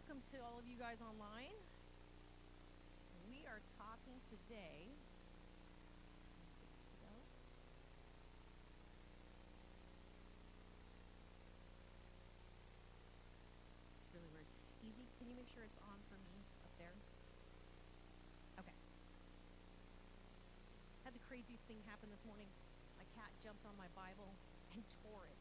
welcome to all of you guys online. We are talking today. To go. It's really weird. Easy, can you make sure it's on for me up there? Okay. Had the craziest thing happen this morning. My cat jumped on my Bible and tore it.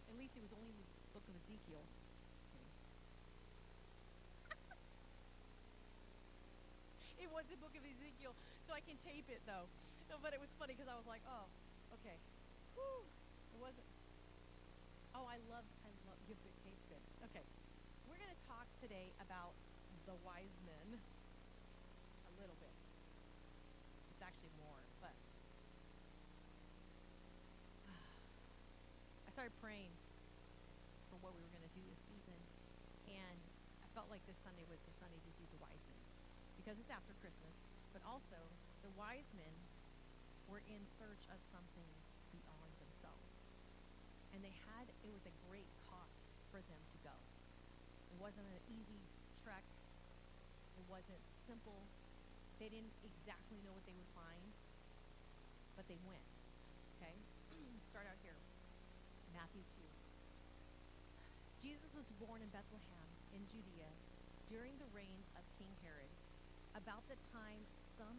At least it was only the book of Ezekiel. Just kidding. It was the book of Ezekiel, so I can tape it though. No, but it was funny because I was like, oh, okay. Whew. It wasn't. Oh, I love give the tape good. Okay. We're going to talk today about the wise men a little bit. It's actually more, but I started praying for what we were going to do this season, and I felt like this Sunday was the Sunday to do the wise men because it's after Christmas, but also the wise men were in search of something beyond themselves, and it was a great cost for them to go. It wasn't an easy trek. It wasn't simple. They didn't exactly know what they would find, but they went. Okay? Start out here. Matthew 2. Jesus was born in Bethlehem in Judea during the reign of King Herod. About that time, some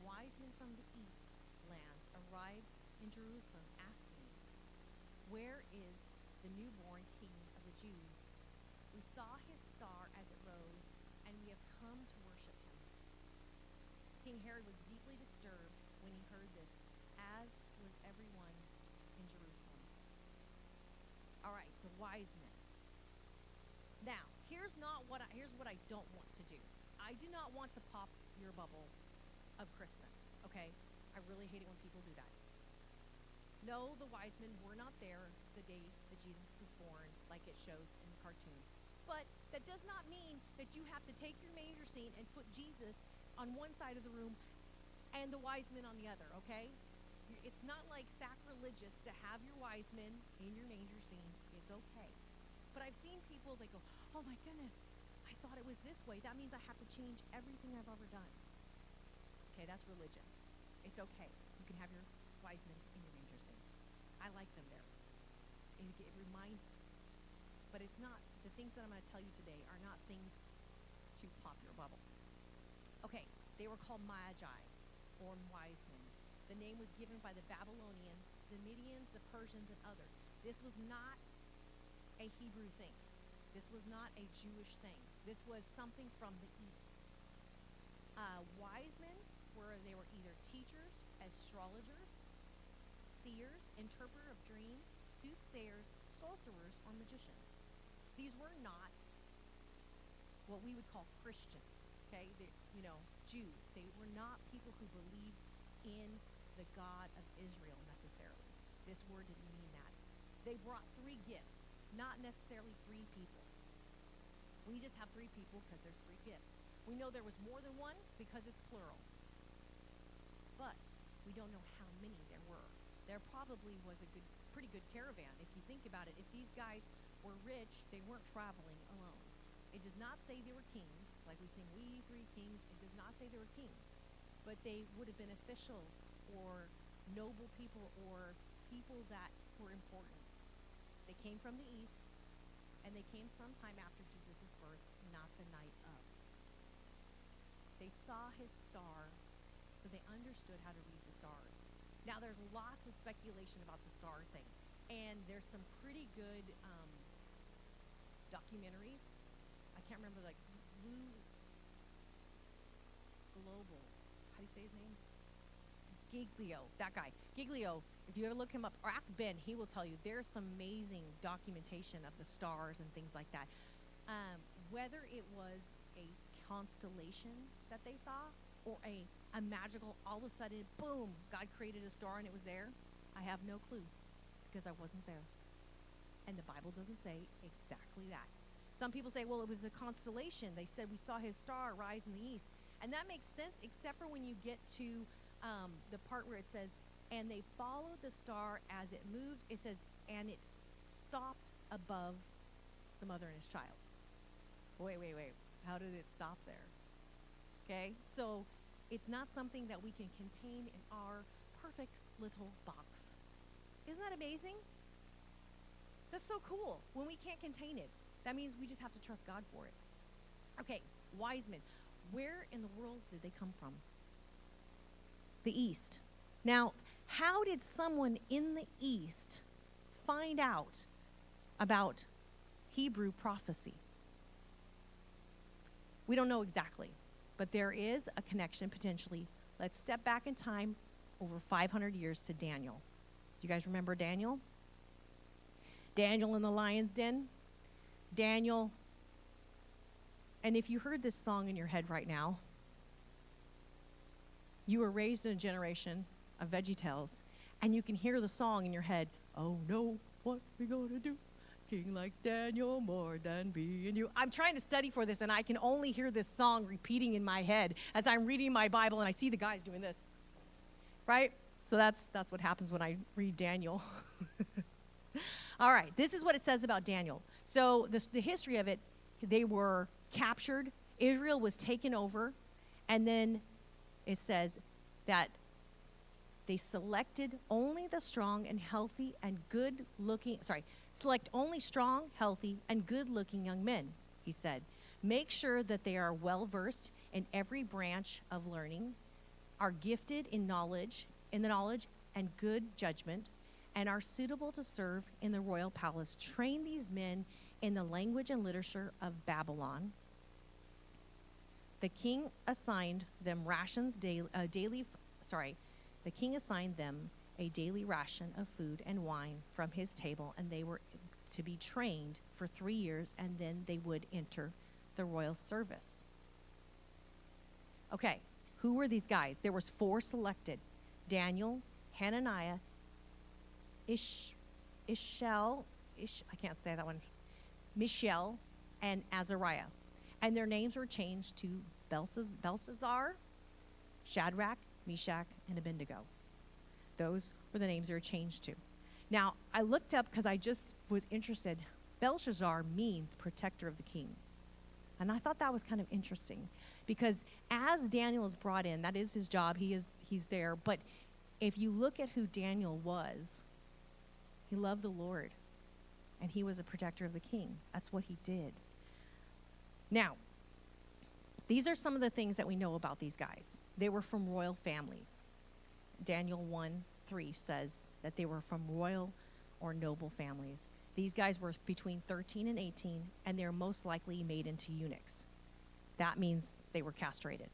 wise men from the east lands arrived in Jerusalem asking, "Where is the newborn King of the Jews? We saw his star as it rose, and we have come to worship him." King Herod was deeply disturbed when he heard this, as was everyone in Jerusalem. All right, the wise men. Now, here's what I don't want to do. I do not want to pop your bubble of Christmas, okay? I really hate it when people do that. No, the wise men were not there the day that Jesus was born, like it shows in the cartoons. But that does not mean that you have to take your manger scene and put Jesus on one side of the room and the wise men on the other, okay? It's not like sacrilegious to have your wise men in your manger scene. It's okay. But I've seen people that go, "Oh my goodness, I thought it was this way. That means I have to change everything I've ever done." Okay, that's religion. It's okay. You can have your wise men in your manger scene. I like them there. It reminds us. But it's not, the things that I'm going to tell you today are not things to pop your bubble. Okay, they were called Magi, or wise men. The name was given by the Babylonians, the Medians, the Persians, and others. This was not a Hebrew thing. This was not a Jewish thing. This was something from the East. Wise men they were either teachers, astrologers, seers, interpreter of dreams, soothsayers, sorcerers, or magicians. These were not what we would call Christians, okay? Jews. They were not people who believed in the God of Israel necessarily. This word didn't mean that. They brought 3 gifts, not necessarily 3 people. We just have 3 people because there's 3 gifts. We know there was more than one because it's plural. But we don't know how many there were. There probably was a pretty good caravan. If you think about it, if these guys were rich, they weren't traveling alone. It does not say they were kings, like we sing, "We 3 kings." It does not say they were kings. But they would have been officials or noble people or people that were important. They came from the east, and they came sometime after Jesus' birth, not the night of. They saw his star, so they understood how to read the stars. Now, there's lots of speculation about the star thing, and there's some pretty good documentaries. I can't remember, like Blue Global. How do you say his name? Giglio, that guy. Giglio, if you ever look him up, or ask Ben, he will tell you there's some amazing documentation of the stars and things like that. Whether it was a constellation that they saw or a magical, all of a sudden, boom, God created a star and it was there, I have no clue because I wasn't there. And the Bible doesn't say exactly that. Some people say, well, it was a constellation. They said we saw his star rise in the east. And that makes sense, except for when you get to the part where it says, "And they followed the star as it moved." It says, "And it stopped above the mother and his child. Wait. How did it stop there? Okay, so it's not something that we can contain in our perfect little box. Isn't that amazing? That's so cool. When we can't contain it, that means we just have to trust God for it. Okay, wise men. Where in the world did they come from? The East. Now, how did someone in the East find out about Hebrew prophecy? We don't know exactly, but there is a connection potentially. Let's step back in time over 500 years to Daniel. You guys remember Daniel? Daniel in the lion's den? Daniel. And if you heard this song in your head right now, you were raised in a generation of VeggieTales, and you can hear the song in your head, oh no, what we gonna do? King likes Daniel more than me and you. I'm trying to study for this, and I can only hear this song repeating in my head as I'm reading my Bible, and I see the guys doing this, right? So that's what happens when I read Daniel. All right, this is what it says about Daniel. So the history of it, they were captured. Israel was taken over, and then it says that they selected only the strong and healthy and select only strong, healthy, and good-looking young men, he said. Make sure that they are well-versed in every branch of learning, are gifted in the knowledge and good judgment, and are suitable to serve in the royal palace. Train these men in the language and literature of Babylon. The king assigned them the king assigned them a daily ration of food and wine from his table, and they were to be trained for 3 years, and then they would enter the royal service. Okay, who were these guys? There was 4 selected: Daniel, Hananiah, Mishael, and Azariah. And their names were changed to Belshazzar, Shadrach, Meshach, and Abednego. Those were the names they were changed to. Now, I looked up because I just was interested. Belshazzar means protector of the king. And I thought that was kind of interesting because as Daniel is brought in, that is his job, he's there. But if you look at who Daniel was, he loved the Lord and he was a protector of the king. That's what he did. Now, these are some of the things that we know about these guys. They were from royal families. Daniel 1:3 says that they were from royal or noble families. These guys were between 13 and 18, and they're most likely made into eunuchs. That means they were castrated.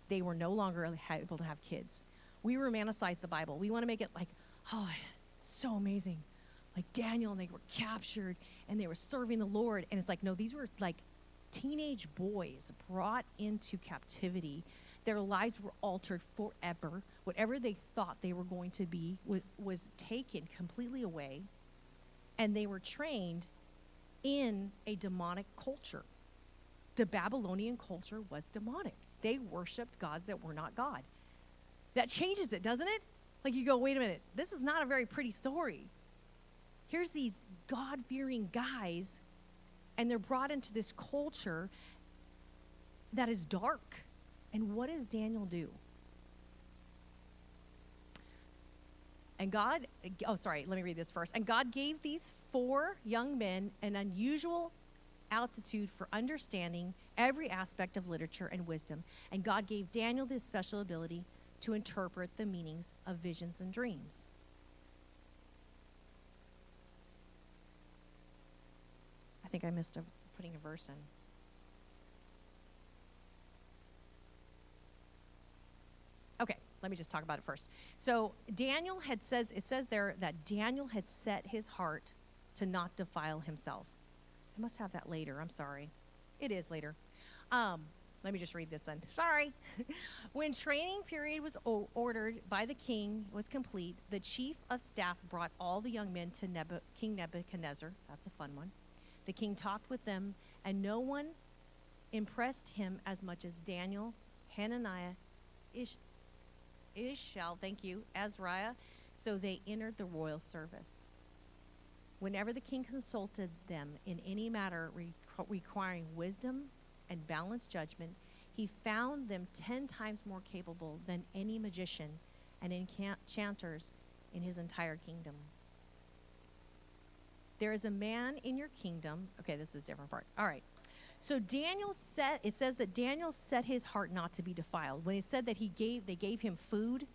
They were no longer able to have kids. We romanticize the Bible. We want to make it like, oh, it's so amazing. Like Daniel, and they were captured, and they were serving the Lord. And it's like, no, these were like teenage boys brought into captivity. Their lives were altered forever. Whatever they thought they were going to be was taken completely away. And they were trained in a demonic culture. The Babylonian culture was demonic. They worshiped gods that were not God. That changes it, doesn't it? Like you go, wait a minute, this is not a very pretty story. Here's these God-fearing guys, and they're brought into this culture that is dark. And what does Daniel do? And God, let me read this first. And God gave these 4 young men an unusual altitude for understanding every aspect of literature and wisdom. And God gave Daniel this special ability to interpret the meanings of visions and dreams. I think I missed putting a verse in. Okay, let me just talk about it first. So it says there that Daniel had set his heart to not defile himself. I must have that later. I'm sorry. It is later. Let me just read this then. Sorry. When training period was ordered by the king was complete, the chief of staff brought all the young men to King Nebuchadnezzar. That's a fun one. The king talked with them, and no one impressed him as much as Daniel, Hananiah, Azariah. So they entered the royal service. Whenever the king consulted them in any matter requiring wisdom and balanced judgment, he found them 10 times more capable than any magician and enchanters in his entire kingdom. There is a man in your kingdom. Okay, this is a different part. All right. So it says that Daniel set his heart not to be defiled. When it said that they gave him food,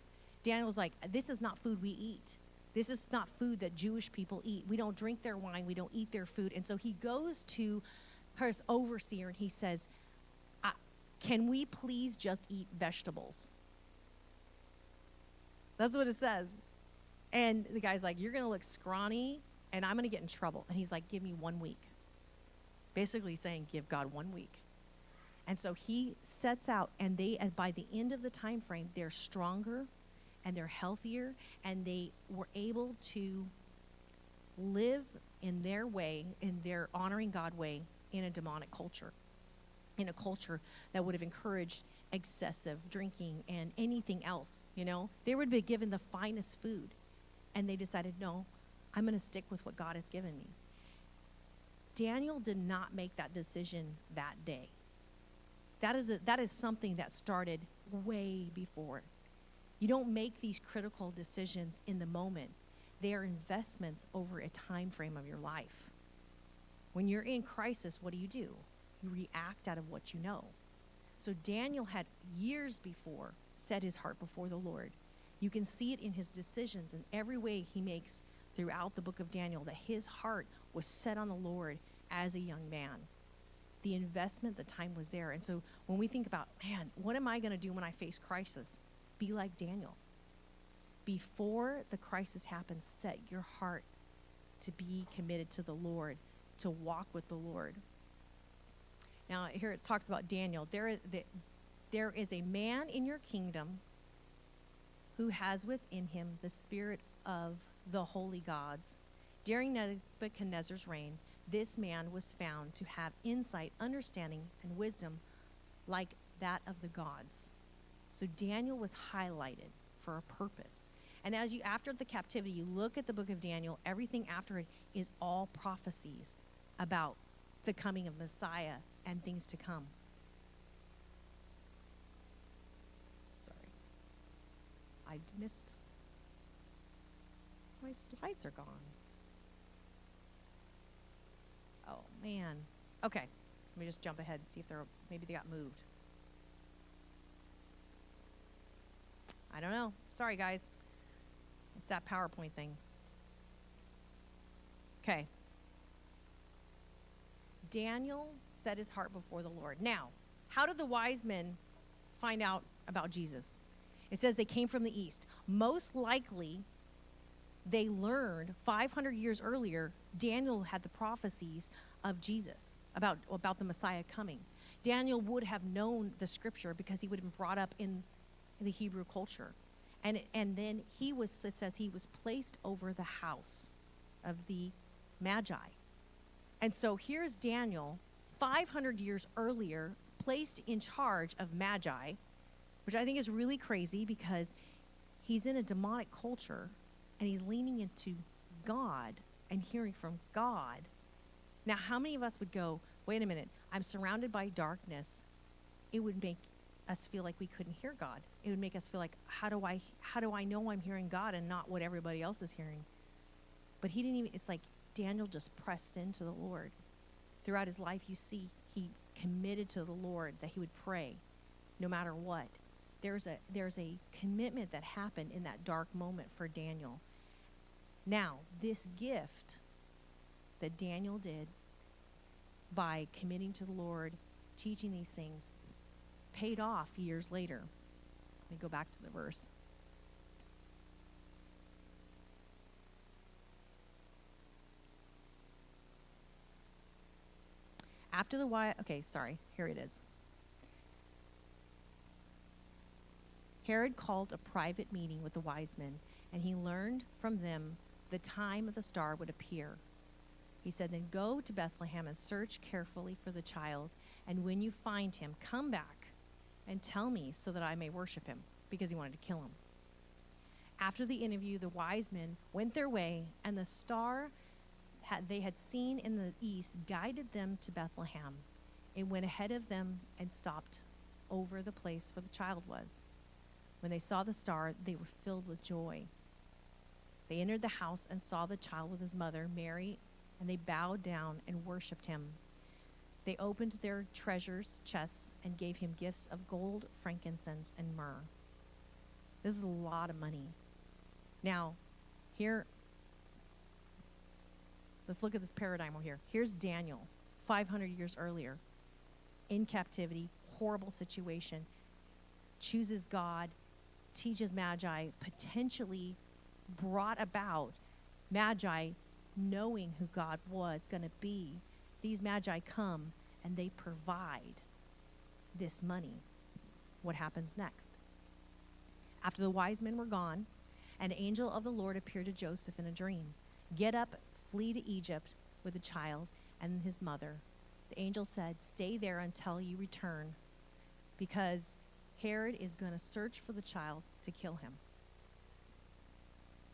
Daniel was like, this is not food we eat. This is not food that Jewish people eat. We don't drink their wine. We don't eat their food. And so he goes to his overseer and he says, can we please just eat vegetables? That's what it says. And the guy's like, you're going to look scrawny and I'm going to get in trouble. And he's like, give me 1 week. Basically saying, give God 1 week. And so he sets out, and by the end of the time frame, they're stronger and they're healthier, and they were able to live in their way, in their honoring God way, in a demonic culture, in a culture that would have encouraged excessive drinking and anything else. They would be given the finest food, and they decided, no, I'm going to stick with what God has given me. Daniel did not make that decision that day. That is something that started way before. You don't make these critical decisions in the moment. They are investments over a time frame of your life. When you're in crisis, what do? You react out of what you know. So Daniel had years before set his heart before the Lord. You can see it in his decisions in every way he makes throughout the book of Daniel, that his heart was set on the Lord as a young man. The investment, the time was there. And so when we think about, man, what am I going to do when I face crisis? Be like Daniel. Before the crisis happens, set your heart to be committed to the Lord, to walk with the Lord. Now, here it talks about Daniel. There is a man in your kingdom who has within him the spirit of the holy gods. During Nebuchadnezzar's reign, this man was found to have insight, understanding, and wisdom like that of the gods. So Daniel was highlighted for a purpose. And after the captivity, you look at the book of Daniel, everything after it is all prophecies about the coming of Messiah and things to come. Sorry. I missed. My slides are gone. Oh, man. Okay. Let me just jump ahead and see if maybe they got moved. I don't know. Sorry, guys. It's that PowerPoint thing. Okay. Daniel set his heart before the Lord. Now, how did the wise men find out about Jesus? It says they came from the east. Most likely, they learned 500 years earlier, Daniel had the prophecies of Jesus about the Messiah coming. Daniel would have known the scripture because he would have been brought up in the Hebrew culture. And then it says he was placed over the house of the Magi. And so here's Daniel, 500 years earlier, placed in charge of Magi, which I think is really crazy because he's in a demonic culture and he's leaning into God and hearing from God. Now, how many of us would go, wait a minute, I'm surrounded by darkness. It would make us feel like we couldn't hear God. It would make us feel like, how do I know I'm hearing God and not what everybody else is hearing? But he didn't even, it's like Daniel just pressed into the Lord. Throughout his life, you see, he committed to the Lord that he would pray no matter what. There's a commitment that happened in that dark moment for Daniel. Now, this gift that Daniel did by committing to the Lord, teaching these things, paid off years later. Let me go back to the verse. Here it is. Herod called a private meeting with the wise men, and he learned from them the time of the star would appear. He said, then go to Bethlehem and search carefully for the child, and when you find him, come back and tell me so that I may worship him, because he wanted to kill him. After the interview, the wise men went their way, and the star they had seen in the east guided them to Bethlehem. It went ahead of them and stopped over the place where the child was. When they saw the star, they were filled with joy. They entered the house and saw the child with his mother, Mary, and they bowed down and worshiped him. They opened their treasures chests and gave him gifts of gold, frankincense, and myrrh. This is a lot of money. Now, here, let's look at this paradigm over here. Here's Daniel, 500 years earlier, in captivity, horrible situation, chooses God, teaches Magi, potentially brought about Magi knowing who God was going to be. These Magi come and they provide this money. What happens next? After the wise men were gone, an angel of the Lord appeared to Joseph in a dream. Get up, flee to Egypt with the child and his mother. The angel said, stay there until you return, because Herod is going to search for the child to kill him.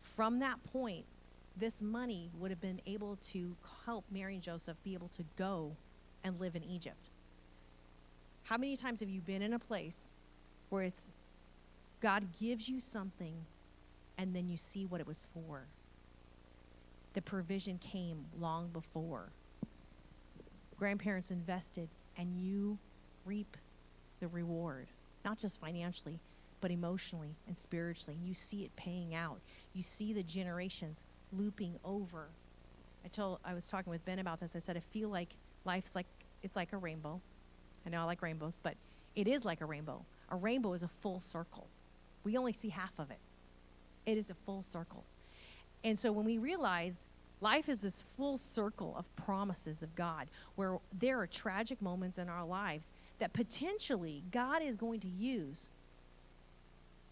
From that point, this money would have been able to help Mary and Joseph be able to go and live in Egypt. How many times have you been in a place where it's God gives you something and then you see what it was for? The provision came long before. Grandparents invested and you reap the reward, not just financially, but emotionally and spiritually. And you see it paying out. You see the generations looping over. I was talking with Ben about this. I said, I feel like life's it's like a rainbow. I know I like rainbows, but it is like a rainbow. A rainbow is a full circle. We only see half of it. It is a full circle. And so when we realize life is this full circle of promises of God, where there are tragic moments in our lives that potentially God is going to use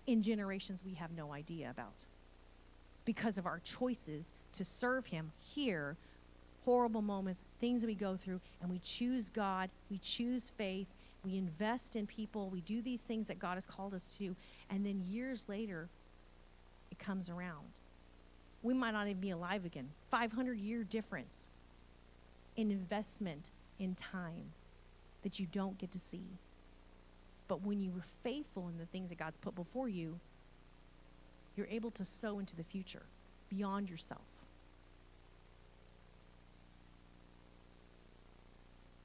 in generations we have no idea about, because of our choices to serve him here, horrible moments, things that we go through, and we choose God, we choose faith, we invest in people, we do these things that God has called us to, and then years later, it comes around. We might not even be alive again. 500-year difference in investment in time that you don't get to see. But when you were faithful in the things that God's put before you, you're able to sow into the future beyond yourself.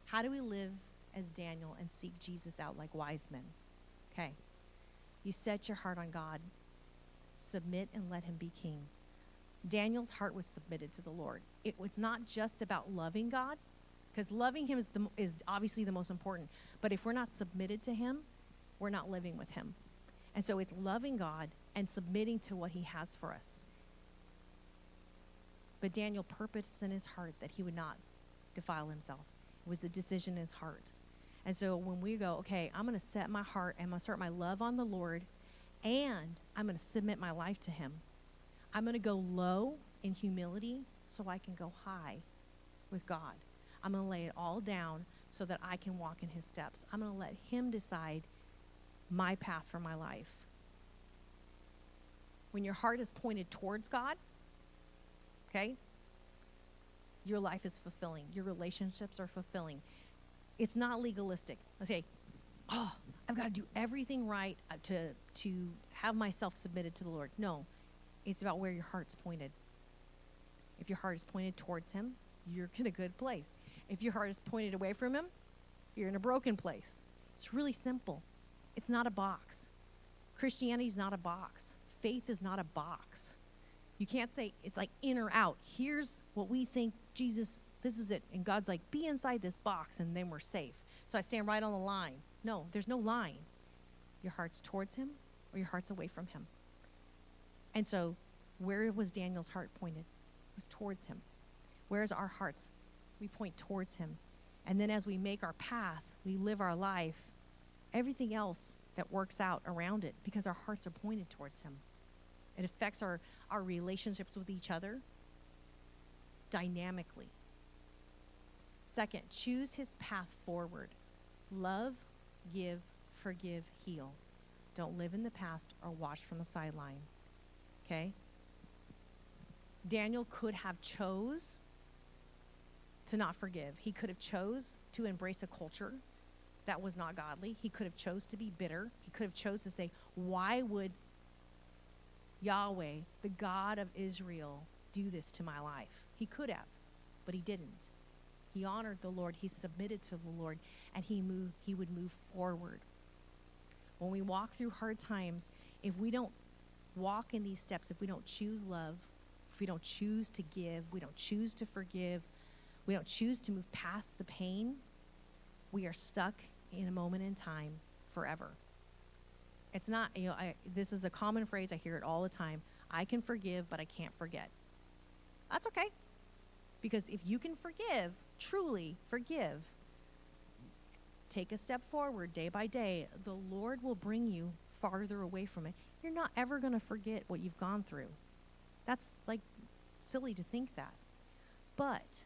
How do we live as Daniel and seek Jesus out like wise men? Okay. You set your heart on God. Submit and let him be king. Daniel's heart was submitted to the Lord. It was not just about loving God, because loving him is obviously the most important. But if we're not submitted to him, we're not living with him. And so it's loving God and submitting to what he has for us. But Daniel purposed in his heart that he would not defile himself. It was a decision in his heart. And so when we go, okay, I'm going to set my heart and I'm going to start my love on the Lord, and I'm going to submit my life to him. I'm going to go low in humility so I can go high with God. I'm going to lay it all down so that I can walk in his steps. I'm going to let him decide my path for my life. When your heart is pointed towards God, okay, your life is fulfilling. Your relationships are fulfilling. It's not legalistic. I say, oh, I've got to do everything right to have myself submitted to the Lord. No, it's about where your heart's pointed. If your heart is pointed towards him, you're in a good place. If your heart is pointed away from him, you're in a broken place. It's really simple. It's not a box. Christianity is not a box. Faith is not a box. You can't say it's like in or out. Here's what we think, Jesus, this is it. And God's like, be inside this box and then we're safe. So I stand right on the line. No, there's no line. Your heart's towards him or your heart's away from him. And so where was Daniel's heart pointed? It was towards him. Where's our hearts? We point towards him. And then as we make our path, we live our life, everything else that works out around it, because our hearts are pointed towards him. It affects our relationships with each other dynamically. Second, choose his path forward. Love, give, forgive, heal. Don't live in the past or watch from the sideline. Okay? Daniel could have chose to not forgive. He could have chose to embrace a culture that was not godly. He could have chose to be bitter. He could have chose to say, why would Yahweh, the God of Israel, do this to my life? He could have, but he didn't. He honored the Lord. He submitted to the Lord, and he would move forward. When we walk through hard times, if we don't walk in these steps, if we don't choose love, if we don't choose to give, we don't choose to forgive, we don't choose to move past the pain, we are stuck in a moment in time forever. It's not, this is a common phrase. I hear it all the time. I can forgive, but I can't forget. That's okay. Because if you can forgive, truly forgive, take a step forward day by day, the Lord will bring you farther away from it. You're not ever going to forget what you've gone through. That's like silly to think that. But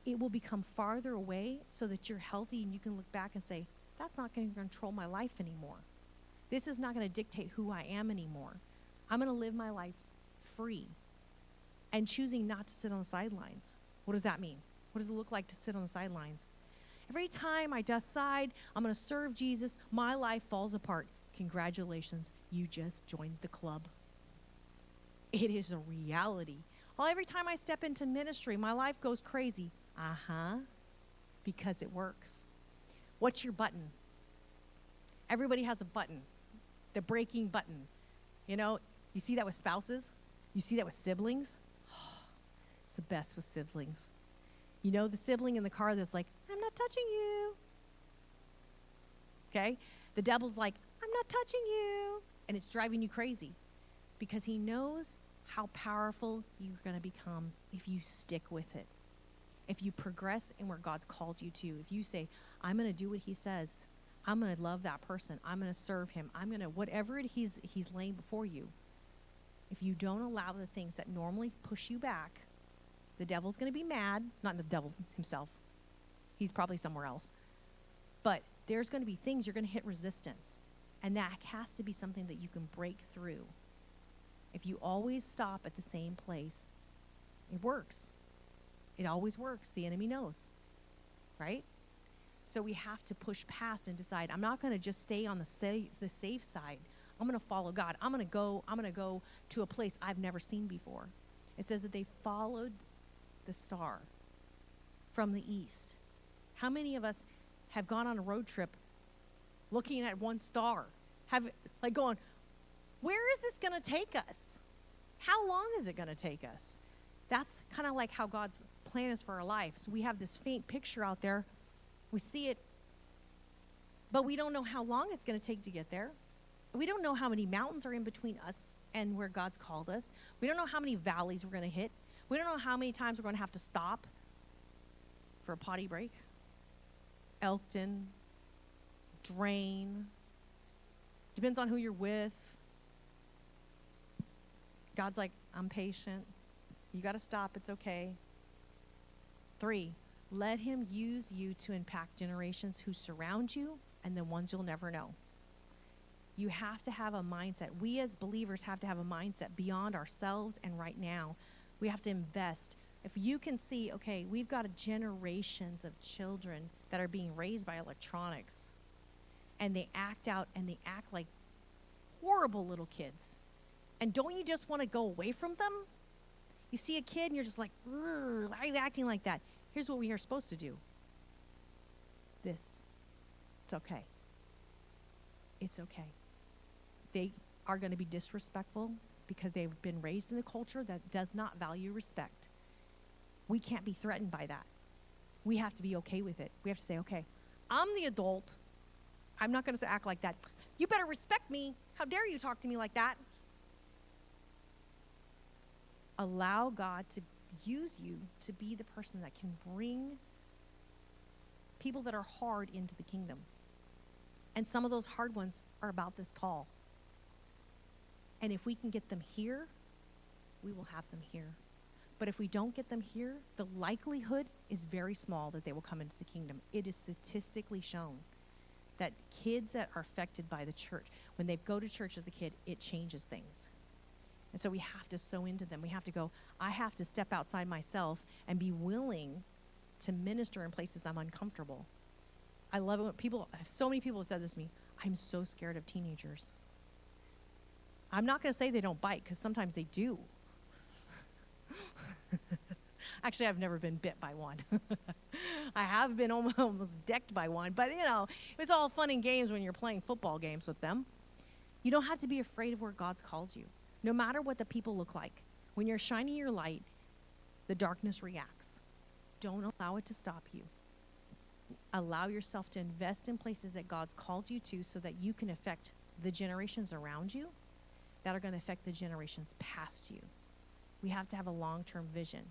it will become farther away so that you're healthy and you can look back and say, that's not going to control my life anymore. This is not going to dictate who I am anymore. I'm going to live my life free and choosing not to sit on the sidelines. What does that mean? What does it look like to sit on the sidelines? Every time I decide I'm going to serve Jesus, my life falls apart. Congratulations, you just joined the club. It is a reality. Well, every time I step into ministry, my life goes crazy. Because it works. What's your button? Everybody has a button. The breaking button. You know, you see that with spouses? You see that with siblings? It's the best with siblings. You know the sibling in the car that's like, I'm not touching you. Okay? The devil's like, I'm not touching you. And it's driving you crazy because he knows how powerful you're going to become if you stick with it. If you progress in where God's called you to. If you say, I'm going to do what he says. I'm going to love that person. I'm going to serve him. I'm going to, whatever he's laying before you. If you don't allow the things that normally push you back, the devil's going to be mad. Not the devil himself. He's probably somewhere else. But there's going to be things you're going to hit resistance. And that has to be something that you can break through. If you always stop at the same place, it works. It always works. The enemy knows. Right? So we have to push past and decide, I'm not going to just stay on the safe side. I'm going to follow God. I'm going to go to a place I've never seen before. It says that they followed the star from the east. How many of us have gone on a road trip looking at one star? Going, where is this going to take us? How long is it going to take us? That's kind of like how God's plan is for our life. So we have this faint picture out there. We see it, but we don't know how long it's going to take to get there. We don't know how many mountains are in between us and where God's called us. We don't know how many valleys we're going to hit. We don't know how many times we're going to have to stop for a potty break. Elkton, Drain. Depends on who you're with. God's like, I'm patient. You got to stop. It's okay. 3, let him use you to impact generations who surround you and the ones you'll never know. You have to have a mindset. We as believers have to have a mindset beyond ourselves and right now. We have to invest. If you can see, okay, we've got generations of children that are being raised by electronics, and they act out and they act like horrible little kids. And don't you just want to go away from them? You see a kid and you're just like, ugh, why are you acting like that? Here's what we are supposed to do. This. It's okay. It's okay. They are going to be disrespectful because they've been raised in a culture that does not value respect. We can't be threatened by that. We have to be okay with it. We have to say, okay, I'm the adult. I'm not going to act like that. You better respect me. How dare you talk to me like that? Allow God to use you to be the person that can bring people that are hard into the kingdom. And some of those hard ones are about this tall. And if we can get them here, we will have them here. But if we don't get them here, the likelihood is very small that they will come into the kingdom. It is statistically shown that kids that are affected by the church, when they go to church as a kid, it changes things. And so we have to sow into them. We have to go, I have to step outside myself and be willing to minister in places I'm uncomfortable. I love it when so many people have said this to me, I'm so scared of teenagers. I'm not going to say they don't bite, because sometimes they do. Actually, I've never been bit by one. I have been almost decked by one, but it was all fun and games when you're playing football games with them. You don't have to be afraid of where God's called you, no matter what the people look like. When you're shining your light, the darkness reacts. Don't allow it to stop you. Allow yourself to invest in places that God's called you to, so that you can affect the generations around you that are going to affect the generations past you. We have to have a long-term vision.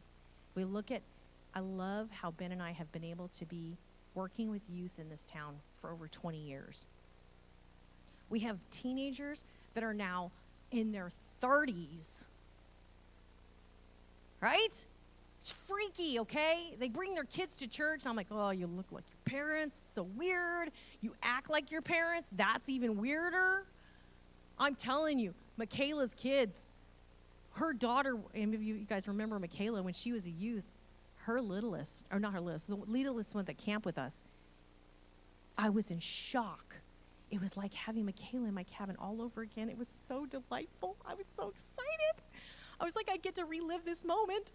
I love how Ben and I have been able to be working with youth in this town for over 20 years. We have teenagers that are now in their 30s. Right? It's freaky, okay? They bring their kids to church, and I'm like, oh, you look like your parents. It's so weird. You act like your parents. That's even weirder. I'm telling you, Michaela's kids, her daughter, and maybe you guys remember Michaela when she was a youth, the littlest one that camped with us, I was in shock. It was like having Michaela in my cabin all over again. It was so delightful. I was so excited. I was like, I get to relive this moment.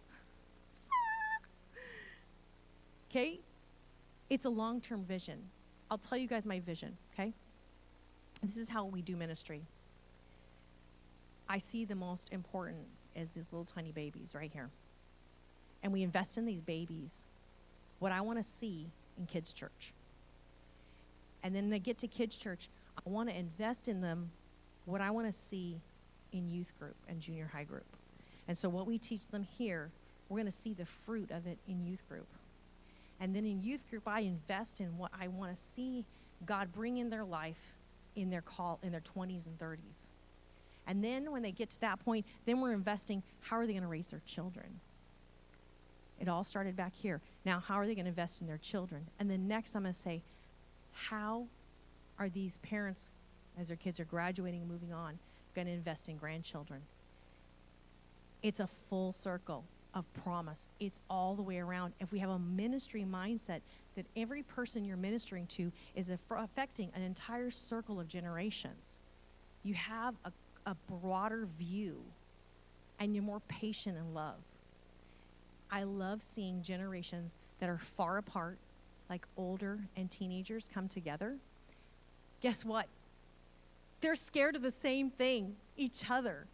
Okay? It's a long-term vision. I'll tell you guys my vision, okay? This is how we do ministry. I see the most important as these little tiny babies right here. And we invest in these babies, what I want to see in kids' church. And then when they get to kids' church, I want to invest in them what I want to see in youth group and junior high group. And so what we teach them here, we're going to see the fruit of it in youth group. And then in youth group, I invest in what I want to see God bring in their life in their 20s and 30s. And then when they get to that point, then we're investing, how are they going to raise their children? It all started back here. Now, how are they going to invest in their children? And then next, I'm going to say, how are these parents, as their kids are graduating and moving on, going to invest in grandchildren? It's a full circle of promise. It's all the way around. If we have a ministry mindset that every person you're ministering to is affecting an entire circle of generations, you have a broader view, and you're more patient in love. I love seeing generations that are far apart, like older and teenagers, come together. Guess what? They're scared of the same thing, each other.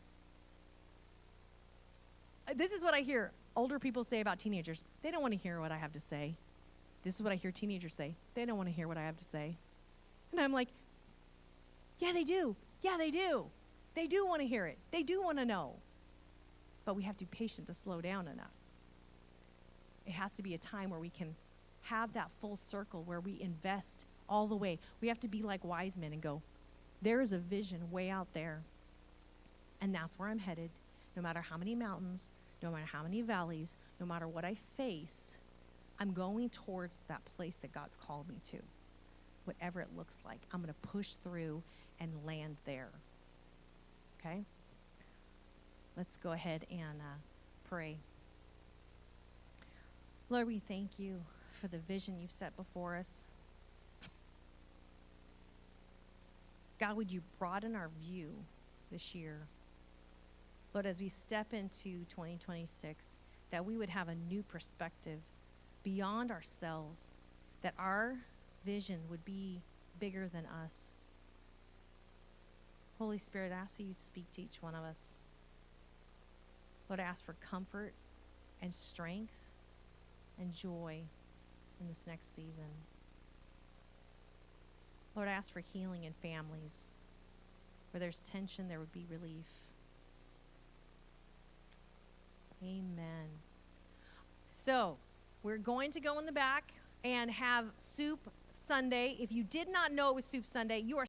This is what I hear older people say about teenagers. They don't want to hear what I have to say. This is what I hear teenagers say. They don't want to hear what I have to say. And I'm like, yeah, they do. Yeah, they do. They do want to hear it. They do want to know. But we have to be patient to slow down enough. It has to be a time where we can have that full circle, where we invest all the way. We have to be like wise men and go, there is a vision way out there, and that's where I'm headed. No matter how many mountains, no matter how many valleys, no matter what I face, I'm going towards that place that God's called me to. Whatever it looks like, I'm going to push through and land there. Okay? Let's go ahead and pray. Lord, we thank you for the vision you've set before us. God, would you broaden our view this year? Lord, as we step into 2026, that we would have a new perspective beyond ourselves, that our vision would be bigger than us. Holy Spirit, I ask you to speak to each one of us. Lord, I ask for comfort and strength and joy in this next season. Lord, I ask for healing in families. Where there's tension, there would be relief. Amen. So, we're going to go in the back and have Soup Sunday. If you did not know it was Soup Sunday, you are